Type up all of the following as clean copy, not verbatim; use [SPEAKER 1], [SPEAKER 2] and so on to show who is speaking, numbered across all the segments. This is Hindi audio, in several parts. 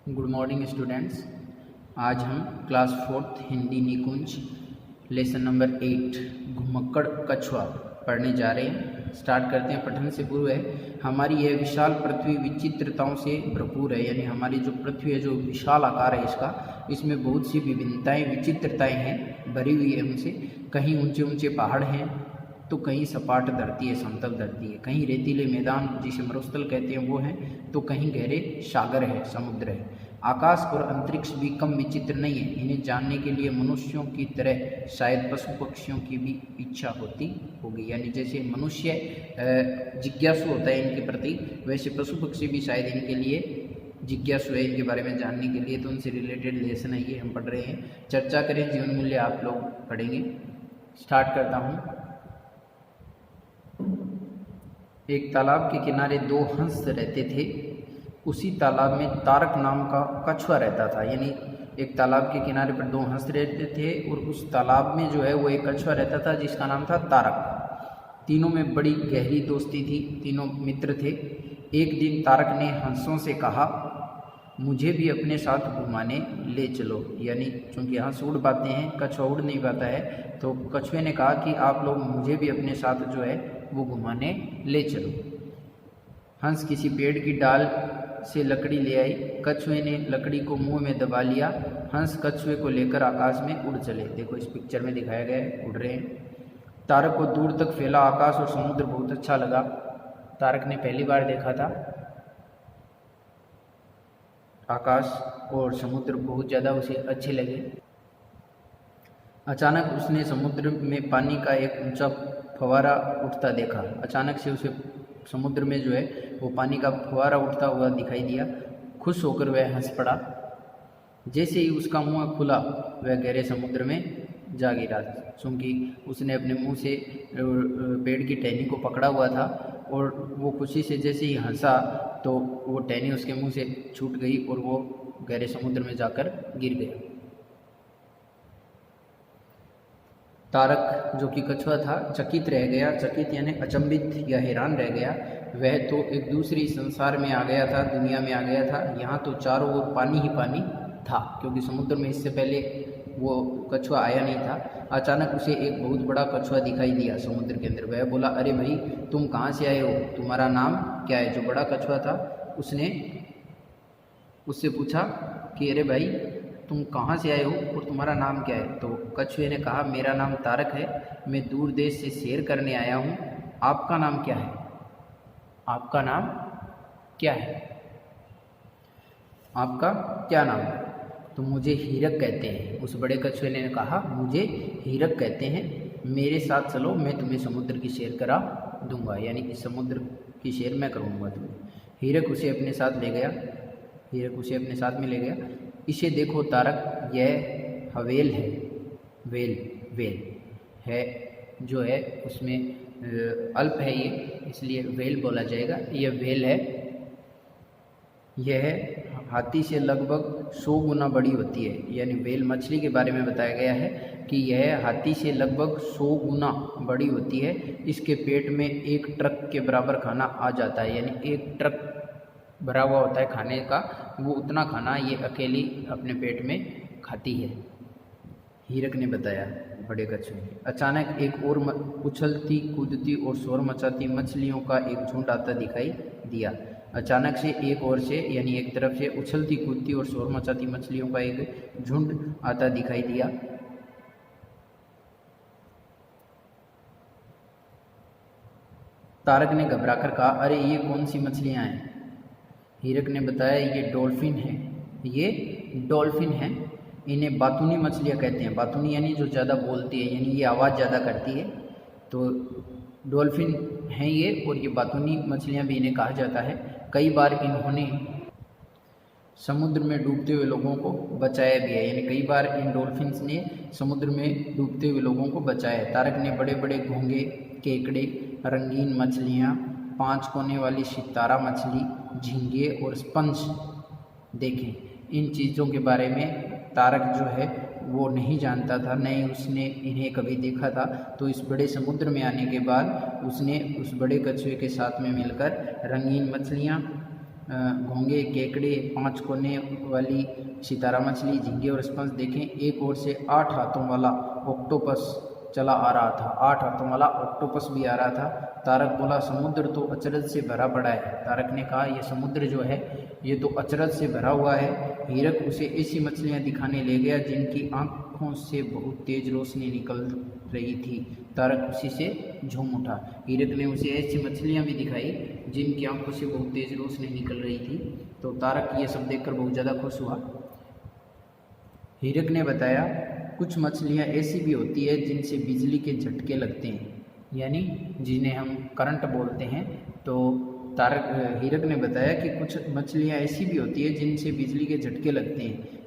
[SPEAKER 1] Good morning students. आज हम क्लास 4th हिंदी निकुंज लेसन नंबर 8 घुमक्कड़ कछुआ पढ़ने जा रहे हैं। स्टार्ट करते हैं। पठन से पूर्व है, हमारी यह विशाल पृथ्वी विचित्रताओं से भरपूर है। यानी हमारी जो पृथ्वी है, जो विशाल आकार है इसका, इसमें बहुत सी विभिन्नताएं विचित्रताएं हैं, भरी हुई है उनसे। कहीं ऊंचे ऊंचे पहाड़ हैं तो कहीं सपाट धरती है, समतल धरती है, कहीं रेतीले मैदान जिसे मरुस्थल कहते हैं वो हैं, तो कहीं गहरे सागर है, समुद्र है। आकाश और अंतरिक्ष भी कम विचित्र नहीं है। इन्हें जानने के लिए मनुष्यों की तरह शायद पशु पक्षियों की भी इच्छा होती होगी। यानी जैसे मनुष्य जिज्ञासु होता है इनके प्रति, वैसे पशु पक्षी भी शायद इनके लिए जिज्ञासु है, इनके बारे में जानने के लिए। तो उनसे रिलेटेड लेसन है ये हम पढ़ रहे हैं। चर्चा करें, जीवन मूल्य आप लोग पढ़ेंगे। स्टार्ट करता हूँ। एक तालाब के किनारे दो हंस रहते थे। उसी तालाब में तारक नाम का कछुआ रहता था। यानी एक तालाब के किनारे पर दो हंस रहते थे और उस तालाब में जो है वो एक कछुआ रहता था जिसका नाम था तारक। तीनों में बड़ी गहरी दोस्ती थी, तीनों मित्र थे। एक दिन तारक ने हंसों से कहा, मुझे भी अपने साथ घुमाने ले चलो। यानी चूँकि हंस उड़ पाते हैं, कछुआ उड़ नहीं पाता है, तो कछुए ने कहा कि आप लोग मुझे भी अपने साथ जो है वो घुमाने ले चलो। हंस किसी पेड़ की डाल से लकड़ी ले आई। कछुए ने लकड़ी को मुंह में दबा लिया। हंस कछुए को लेकर आकाश में उड़ चले। देखो इस पिक्चर में दिखाया गया है, उड़ रहे हैं। तारक को दूर तक फैला आकाश और समुद्र बहुत अच्छा लगा। तारक ने पहली बार देखा था आकाश और समुद्र, बहुत ज़्यादा उसे अच्छे लगे। अचानक उसने समुद्र में पानी का एक ऊंचा फवारा उठता देखा। अचानक से उसे समुद्र में जो है वो पानी का फुहारा उठता हुआ दिखाई दिया। खुश होकर वह हंस पड़ा। जैसे ही उसका मुंह खुला, वह गहरे समुद्र में जा गिरा। क्योंकि उसने अपने मुंह से पेड़ की टहनी को पकड़ा हुआ था और वो खुशी से जैसे ही हंसा तो वो टहनी उसके मुंह से छूट गई और वो गहरे समुद्र में जाकर गिर गया। तारक, जो कि कछुआ था, चकित रह गया। चकित यानी अचंभित या हैरान रह गया। वह तो एक दूसरी संसार में आ गया था, दुनिया में आ गया था। यहाँ तो चारों ओर पानी ही पानी था, क्योंकि समुद्र में इससे पहले वो कछुआ आया नहीं था। अचानक उसे एक बहुत बड़ा कछुआ दिखाई दिया समुद्र के अंदर। वह बोला, अरे भाई, तुम कहाँ से आए हो? तुम्हारा नाम क्या है? जो बड़ा कछुआ था उसने उससे पूछा कि अरे भाई, तुम कहाँ से आए हो और तुम्हारा नाम क्या है? तो कछुए ने कहा, मेरा नाम तारक है, मैं दूर देश से सैर करने आया हूँ। आपका नाम क्या है? आपका नाम क्या है? आपका क्या नाम है? तो मुझे हीरक कहते हैं। उस बड़े कछुए ने कहा, मुझे हीरक कहते हैं, मेरे साथ चलो, मैं तुम्हें समुद्र की सैर करा दूंगा। यानी कि समुद्र की सैर मैं करूँगा तुम्हें। हीरक उसे अपने साथ ले गया। हीरक उसे अपने साथ में ले गया। इसे देखो तारक, यह हवेल है। वेल है जो है उसमें अल्प है ये, इसलिए वेल बोला जाएगा। यह वेल है। यह हाथी से लगभग 100 गुना बड़ी होती है। यानी वेल मछली के बारे में बताया गया है कि यह हाथी से लगभग 100 गुना बड़ी होती है। इसके पेट में 1 ट्रक के बराबर खाना आ जाता है। यानी 1 ट्रक भरा हुआ होता है खाने का, वो उतना खाना ये अकेली अपने पेट में खाती है, हीरक ने बताया बड़े कछुए ने। अचानक एक और उछलती कूदती और शोर मचाती मछलियों का एक झुंड आता दिखाई दिया। अचानक से एक ओर से, यानी एक तरफ से, उछलती कूदती और शोर मचाती मछलियों का एक झुंड आता दिखाई दिया। तारक ने घबराकर कहा, अरे ये कौन सी मछलियाँ हैं? हीरक ने बताया, ये डॉल्फिन है। ये डॉल्फिन है। इन्हें बातूनी मछलियाँ कहते हैं। बातूनी यानी जो ज़्यादा बोलती है, यानी ये आवाज़ ज़्यादा करती है, तो डॉल्फिन हैं ये। और ये बातूनी मछलियाँ भी इन्हें कहा जाता है। कई बार इन्होंने समुद्र में डूबते हुए लोगों को बचाया भी है। यानी कई बार इन डॉल्फिन्स ने समुद्र में डूबते हुए लोगों को बचाया है। तारक ने बड़े बड़े घोंगे, केकड़े, रंगीन मछलियाँ, 5 कोने वाली सितारा मछली, झींगे और स्पंज देखें। इन चीज़ों के बारे में तारक जो है वो नहीं जानता था, न ही उसने इन्हें कभी देखा था। तो इस बड़े समुद्र में आने के बाद उसने उस बड़े कछुए के साथ में मिलकर रंगीन मछलियाँ, घोंगे, केकड़े, 5 कोने वाली सितारा मछली, झींगे और स्पंज देखें। एक ओर से 8 हाथों वाला ऑक्टोपस चला आ रहा था। 8 हाथों वाला ऑक्टोपस भी आ रहा था। तारक बोला, समुद्र तो अचरज से भरा पड़ा है। तारक ने कहा, यह समुद्र जो है ये तो अचरज से भरा हुआ है। हीरक उसे ऐसी मछलियां दिखाने ले गया जिनकी आंखों से बहुत तेज रोशनी निकल रही थी। तारक उसी से झूम उठा। हीरक ने उसे ऐसी मछलियां भी दिखाई जिनकी आंखों से बहुत तेज रोशनी निकल रही थी। तो तारक ये सब देखकर बहुत ज़्यादा खुश हुआ। हीरक ने बताया, कुछ मछलियां ऐसी भी होती है जिनसे बिजली के झटके लगते हैं, यानी जिन्हें हम करंट बोलते हैं। तो हीरक ने बताया कि कुछ मछलियां ऐसी भी होती है जिनसे बिजली के झटके लगते हैं।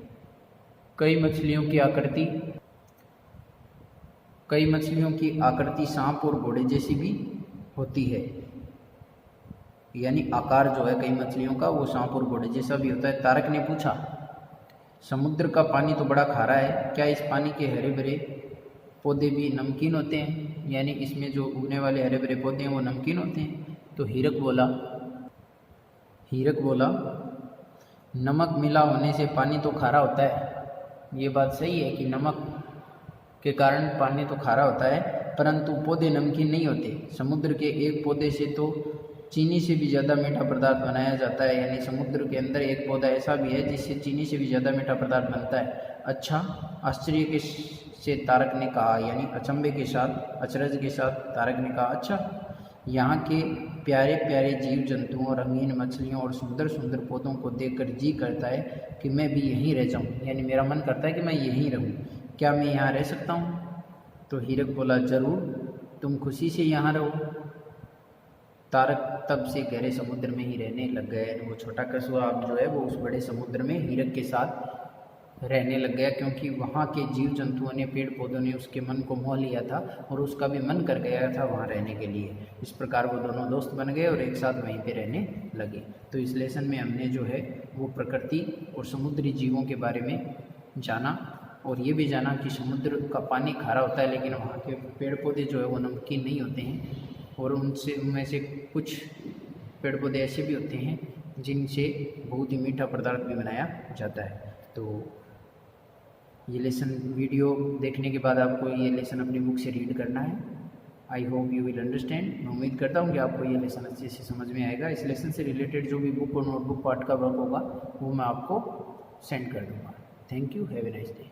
[SPEAKER 1] कई मछलियों की आकृति सांप और घोड़े जैसी भी होती है, यानी आकार जो है कई मछलियों का वो सांप और घोड़े जैसा भी होता है। तारक ने पूछा, समुद्र का पानी तो बड़ा खारा है, क्या इस पानी के हरे भरे पौधे भी नमकीन होते हैं, यानी इसमें जो उगने वाले हरे भरे पौधे हैं वो नमकीन होते हैं? तो हीरक बोला, नमक मिला होने से पानी तो खारा होता है। ये बात सही है कि नमक के कारण पानी तो खारा होता है, परंतु पौधे नमकीन नहीं होते। समुद्र के एक पौधे से तो चीनी से भी ज़्यादा मीठा पदार्थ बनाया जाता है, यानी समुद्र के अंदर एक पौधा ऐसा भी है जिससे चीनी से भी ज़्यादा मीठा पदार्थ बनता है। अच्छा, आश्चर्य से तारक ने कहा, यानी अचंभे के साथ, अचरज के साथ तारक ने कहा, अच्छा, यहाँ के प्यारे प्यारे जीव जंतुओं, रंगीन मछलियों और सुंदर सुंदर पौधों को देखकर जी करता है कि मैं भी यहीं रह जाऊँ, यानी मेरा मन करता है कि मैं यहीं रहूँ। क्या मैं यहाँ रह सकता हूँ? तो हीरक बोला, ज़रूर, तुम खुशी से यहाँ रहो। तारक तब से गहरे समुद्र में ही रहने लग गए। वो छोटा कछुआ अब जो है वो उस बड़े समुद्र में हीरक के साथ रहने लग गया, क्योंकि वहाँ के जीव जंतुओं ने, पेड़ पौधों ने उसके मन को मोह लिया था और उसका भी मन कर गया था वहाँ रहने के लिए। इस प्रकार वो दोनों दोस्त बन गए और एक साथ वहीं पे रहने लगे। तो इस लेसन में हमने जो है वो प्रकृति और समुद्री जीवों के बारे में जाना, और ये भी जाना कि समुद्र का पानी खारा होता है लेकिन वहाँ के पेड़ पौधे जो है वो नमकीन नहीं होते हैं, और उनमें से कुछ पेड़ पौधे ऐसे भी होते हैं जिनसे बहुत ही मीठा पदार्थ भी बनाया जाता है। तो ये लेसन वीडियो देखने के बाद आपको ये लेसन अपनी बुक से रीड करना है। I hope you will understand. मैं उम्मीद करता हूँ कि आपको ये लेसन अच्छे से समझ में आएगा। इस लेसन से रिलेटेड जो भी बुक और नोटबुक पार्ट का वर्क होगा वो मैं आपको सेंड कर दूँगा। Thank you, have a nice day.